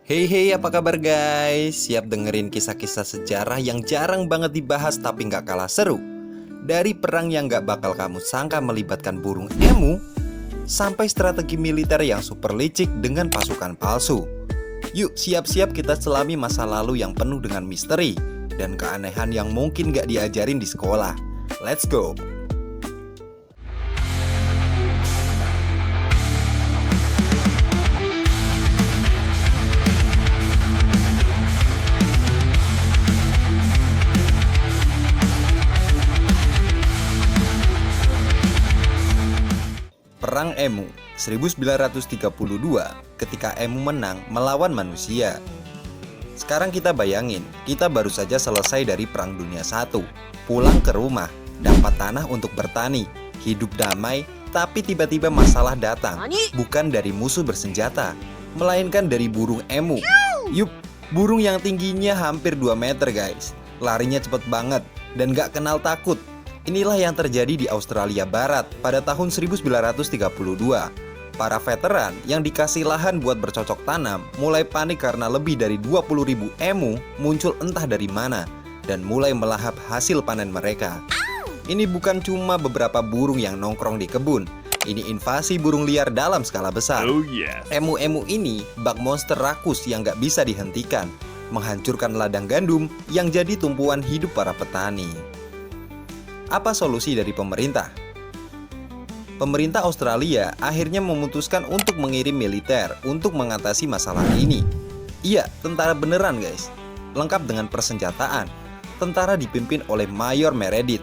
Hey apa kabar guys? Siap dengerin kisah-kisah sejarah yang jarang banget dibahas tapi nggak kalah seru? Dari perang yang nggak bakal kamu sangka melibatkan burung emu, sampai strategi militer yang super licik dengan pasukan palsu. Yuk siap-siap kita selami masa lalu yang penuh dengan misteri dan keanehan yang mungkin nggak diajarin di sekolah. Let's go! Perang Emu 1932 ketika Emu menang melawan manusia. Sekarang kita bayangin, kita baru saja selesai dari Perang Dunia I, pulang ke rumah, dapat tanah untuk bertani, hidup damai, tapi tiba-tiba masalah datang. Bukan dari musuh bersenjata, melainkan dari burung emu. Yup, burung yang tingginya hampir 2 meter guys. Larinya cepet banget dan gak kenal takut. Inilah yang terjadi di Australia Barat pada tahun 1932. Para veteran yang dikasih lahan buat bercocok tanam mulai panik karena lebih dari 20.000 emu muncul entah dari mana dan mulai melahap hasil panen mereka. Ini bukan cuma beberapa burung yang nongkrong di kebun. Ini invasi burung liar dalam skala besar. Emu-emu ini bak monster rakus yang gak bisa dihentikan, menghancurkan ladang gandum yang jadi tumpuan hidup para petani. Apa solusi dari pemerintah? Pemerintah Australia akhirnya memutuskan untuk mengirim militer untuk mengatasi masalah ini. Iya, tentara beneran guys, lengkap dengan persenjataan. Tentara dipimpin oleh Mayor Meredith,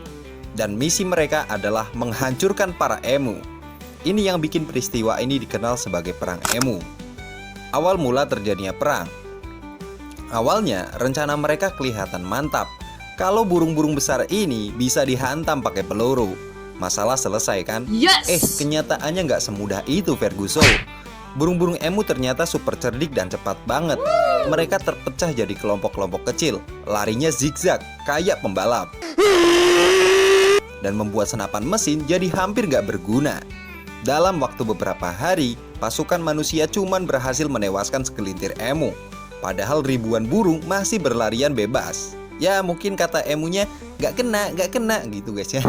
dan misi mereka adalah menghancurkan para emu. Ini yang bikin peristiwa ini dikenal sebagai Perang Emu. Awal mula terjadinya perang. Awalnya rencana mereka kelihatan mantap. Kalau burung-burung besar ini bisa dihantam pakai peluru, masalah selesai kan? Yes! Kenyataannya nggak semudah itu Ferguson. Burung-burung emu ternyata super cerdik dan cepat banget. Mereka terpecah jadi kelompok-kelompok kecil, larinya zigzag kayak pembalap, dan membuat senapan mesin jadi hampir nggak berguna. Dalam waktu beberapa hari, pasukan manusia cuman berhasil menewaskan segelintir emu, padahal ribuan burung masih berlarian bebas. Ya mungkin kata emunya gak kena gitu guys ya.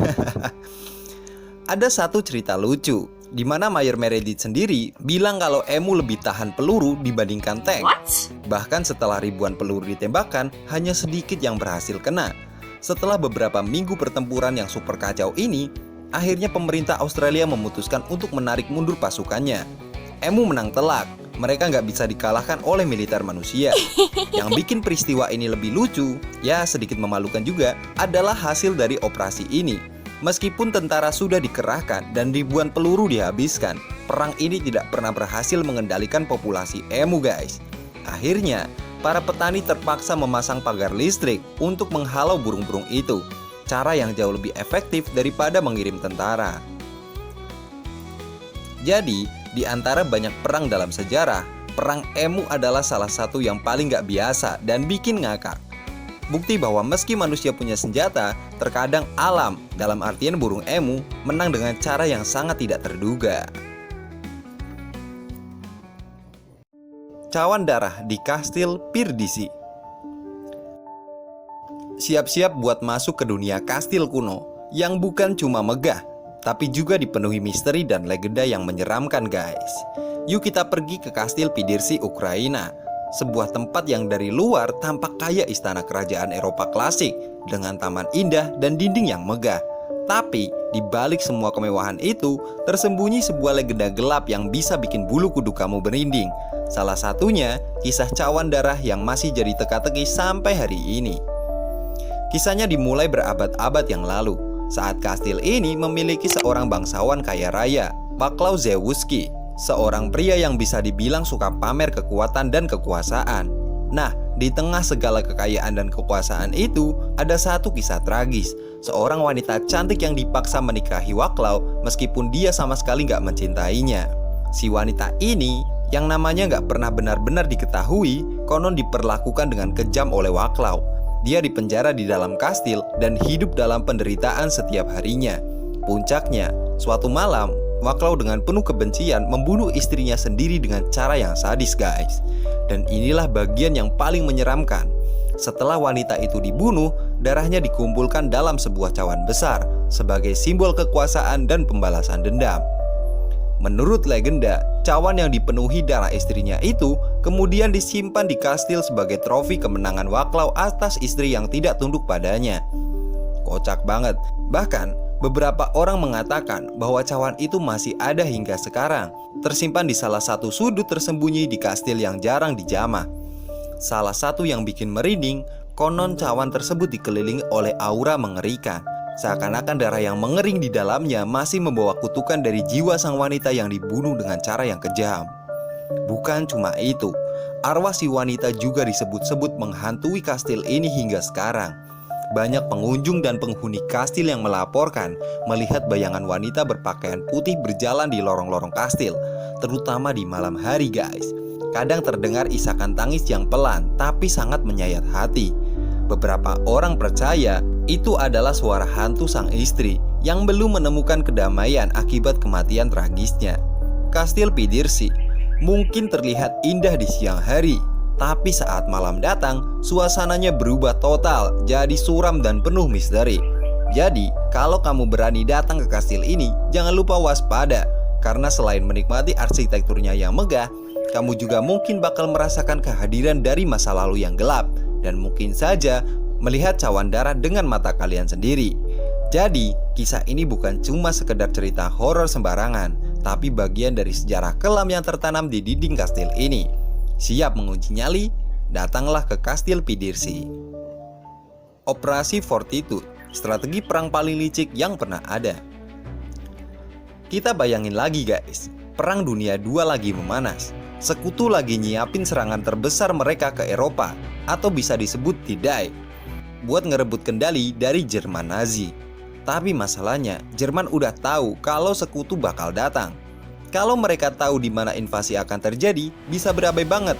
Ada satu cerita lucu di mana Mayor Meredith sendiri bilang kalau emu lebih tahan peluru dibandingkan tank. Bahkan setelah ribuan peluru ditembakkan, hanya sedikit yang berhasil kena. Setelah beberapa minggu pertempuran yang super kacau ini, akhirnya pemerintah Australia memutuskan untuk menarik mundur pasukannya. Emu menang telak. Mereka nggak bisa dikalahkan oleh militer manusia. Yang bikin peristiwa ini lebih lucu, ya sedikit memalukan juga, adalah hasil dari operasi ini. Meskipun tentara sudah dikerahkan dan ribuan peluru dihabiskan, perang ini tidak pernah berhasil mengendalikan populasi emu guys. Akhirnya, para petani terpaksa memasang pagar listrik untuk menghalau burung-burung itu. Cara yang jauh lebih efektif daripada mengirim tentara. Jadi, di antara banyak perang dalam sejarah, perang emu adalah salah satu yang paling gak biasa dan bikin ngakak. Bukti bahwa meski manusia punya senjata, terkadang alam, dalam artian burung emu, menang dengan cara yang sangat tidak terduga. Cawan darah di Kastil Pirdisi. Siap-siap buat masuk ke dunia kastil kuno yang bukan cuma megah, tapi juga dipenuhi misteri dan legenda yang menyeramkan guys. Yuk kita pergi ke Kastil Pidirsi, Ukraina. Sebuah tempat yang dari luar tampak kayak istana kerajaan Eropa klasik dengan taman indah dan dinding yang megah. Tapi di balik semua kemewahan itu tersembunyi sebuah legenda gelap yang bisa bikin bulu kuduk kamu berinding. Salah satunya kisah cawan darah yang masih jadi teka-teki sampai hari ini. Kisahnya dimulai berabad-abad yang lalu, saat kastil ini memiliki seorang bangsawan kaya raya, Pak Clausewski, seorang pria yang bisa dibilang suka pamer kekuatan dan kekuasaan. Nah, di tengah segala kekayaan dan kekuasaan itu, ada satu kisah tragis. Seorang wanita cantik yang dipaksa menikahi Waklau meskipun dia sama sekali gak mencintainya. Si wanita ini, yang namanya gak pernah benar-benar diketahui, konon diperlakukan dengan kejam oleh Waklau. Dia dipenjara di dalam kastil dan hidup dalam penderitaan setiap harinya. Puncaknya, suatu malam, Waklau dengan penuh kebencian membunuh istrinya sendiri dengan cara yang sadis, guys. Dan inilah bagian yang paling menyeramkan. Setelah wanita itu dibunuh, darahnya dikumpulkan dalam sebuah cawan besar sebagai simbol kekuasaan dan pembalasan dendam. Menurut legenda, cawan yang dipenuhi darah istrinya itu kemudian disimpan di kastil sebagai trofi kemenangan Waklau atas istri yang tidak tunduk padanya. Kocak banget. Bahkan, beberapa orang mengatakan bahwa cawan itu masih ada hingga sekarang, tersimpan di salah satu sudut tersembunyi di kastil yang jarang dijamah. Salah satu yang bikin merinding, konon cawan tersebut dikelilingi oleh aura mengerikan. Seakan-akan darah yang mengering di dalamnya masih membawa kutukan dari jiwa sang wanita yang dibunuh dengan cara yang kejam. Bukan cuma itu, arwah si wanita juga disebut-sebut menghantui kastil ini hingga sekarang. Banyak pengunjung dan penghuni kastil yang melaporkan melihat bayangan wanita berpakaian putih berjalan di lorong-lorong kastil, terutama di malam hari, guys. Kadang terdengar isakan tangis yang pelan tapi sangat menyayat hati. Beberapa orang percaya itu adalah suara hantu sang istri yang belum menemukan kedamaian akibat kematian tragisnya. Kastil Pidirsi mungkin terlihat indah di siang hari, tapi saat malam datang, suasananya berubah total jadi suram dan penuh misteri. Jadi, kalau kamu berani datang ke kastil ini, jangan lupa waspada. Karena selain menikmati arsitekturnya yang megah, kamu juga mungkin bakal merasakan kehadiran dari masa lalu yang gelap. Dan mungkin saja melihat cawan darah dengan mata kalian sendiri. Jadi, kisah ini bukan cuma sekedar cerita horor sembarangan, tapi bagian dari sejarah kelam yang tertanam di dinding kastil ini. Siap mengunci nyali? Datanglah ke Kastil Pidirsi. Operasi Fortitude, strategi perang paling licik yang pernah ada. Kita bayangin lagi, guys, Perang Dunia II lagi memanas. Sekutu lagi nyiapin serangan terbesar mereka ke Eropa, atau bisa disebut D-Day, buat ngerebut kendali dari Jerman Nazi. Tapi masalahnya, Jerman udah tahu kalau sekutu bakal datang. Kalau mereka tahu di mana invasi akan terjadi, bisa berabai banget.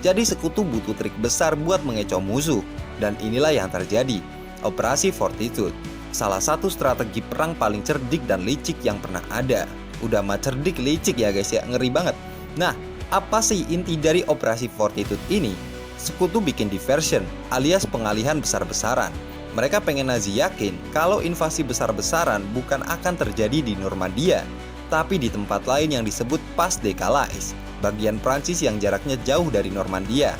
Jadi sekutu butuh trik besar buat mengecoh musuh. Dan inilah yang terjadi, Operasi Fortitude. Salah satu strategi perang paling cerdik dan licik yang pernah ada. Udah mah cerdik licik ya guys ya, ngeri banget. Nah, apa sih inti dari Operasi Fortitude ini? Sekutu bikin diversion alias pengalihan besar-besaran. Mereka pengen Nazi yakin kalau invasi besar-besaran bukan akan terjadi di Normandia, tapi di tempat lain yang disebut Pas de Calais, bagian Prancis yang jaraknya jauh dari Normandia.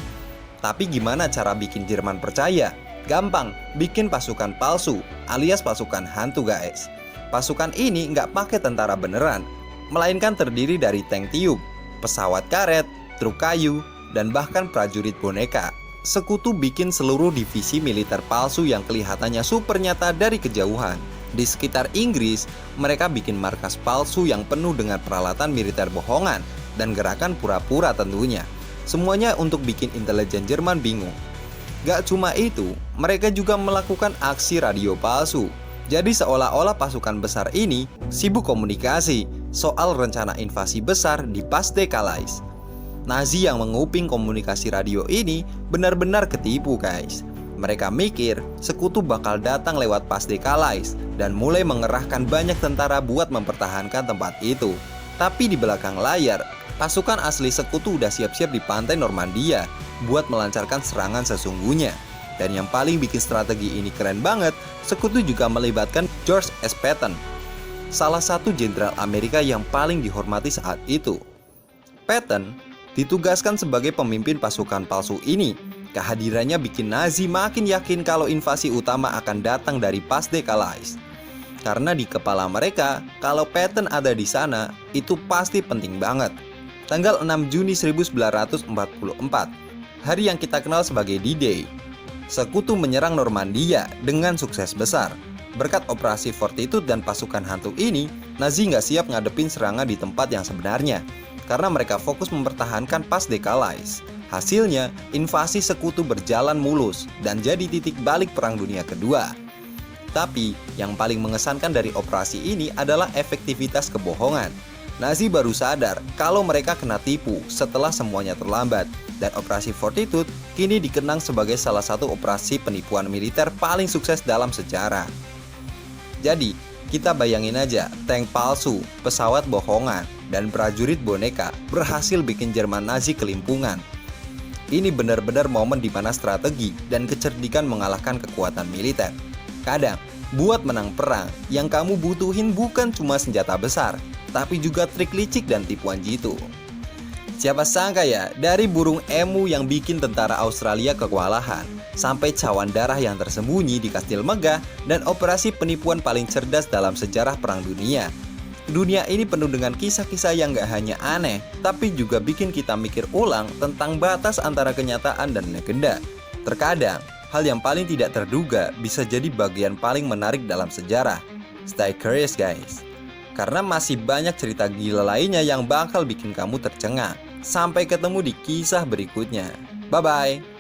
Tapi gimana cara bikin Jerman percaya? Gampang, bikin pasukan palsu alias pasukan hantu, guys. Pasukan ini nggak pakai tentara beneran, melainkan terdiri dari tank tiup, pesawat karet, truk kayu, dan bahkan prajurit boneka. Sekutu bikin seluruh divisi militer palsu yang kelihatannya super nyata dari kejauhan. Di sekitar Inggris, mereka bikin markas palsu yang penuh dengan peralatan militer bohongan dan gerakan pura-pura tentunya. Semuanya untuk bikin intelijen Jerman bingung. Gak cuma itu, mereka juga melakukan aksi radio palsu. Jadi seolah-olah pasukan besar ini sibuk komunikasi soal rencana invasi besar di Pas de Calais. Nazi yang menguping komunikasi radio ini benar-benar ketipu, guys. Mereka mikir sekutu bakal datang lewat Pas de Calais dan mulai mengerahkan banyak tentara buat mempertahankan tempat itu. Tapi di belakang layar, pasukan asli sekutu udah siap-siap di pantai Normandia buat melancarkan serangan sesungguhnya. Dan yang paling bikin strategi ini keren banget, sekutu juga melibatkan George S. Patton, salah satu jenderal Amerika yang paling dihormati saat itu. Patton ditugaskan sebagai pemimpin pasukan palsu ini. Kehadirannya bikin Nazi makin yakin kalau invasi utama akan datang dari Pas de Calais. Karena di kepala mereka, kalau Patton ada di sana, itu pasti penting banget. Tanggal 6 Juni 1944, hari yang kita kenal sebagai D-Day, sekutu menyerang Normandia dengan sukses besar. Berkat operasi Fortitude dan pasukan hantu ini, Nazi nggak siap ngadepin serangan di tempat yang sebenarnya, karena mereka fokus mempertahankan Pas de Calais. Hasilnya, invasi sekutu berjalan mulus dan jadi titik balik Perang Dunia Kedua. Tapi, yang paling mengesankan dari operasi ini adalah efektivitas kebohongan. Nazi baru sadar kalau mereka kena tipu setelah semuanya terlambat, dan operasi Fortitude kini dikenang sebagai salah satu operasi penipuan militer paling sukses dalam sejarah. Jadi, Kita bayangin aja, tank palsu, pesawat bohongan, dan prajurit boneka berhasil bikin Jerman Nazi kelimpungan. Ini benar-benar momen di mana strategi dan kecerdikan mengalahkan kekuatan militer. Kadang, buat menang perang, yang kamu butuhin bukan cuma senjata besar, tapi juga trik licik dan tipuan jitu. Siapa sangka ya, dari burung emu yang bikin tentara Australia kewalahan, sampai cawan darah yang tersembunyi di kastil megah, dan operasi penipuan paling cerdas dalam sejarah perang dunia. Dunia ini penuh dengan kisah-kisah yang gak hanya aneh, tapi juga bikin kita mikir ulang tentang batas antara kenyataan dan legenda. Terkadang, hal yang paling tidak terduga bisa jadi bagian paling menarik dalam sejarah. Stay curious guys, karena masih banyak cerita gila lainnya yang bakal bikin kamu tercengang. Sampai ketemu di kisah berikutnya. Bye-bye.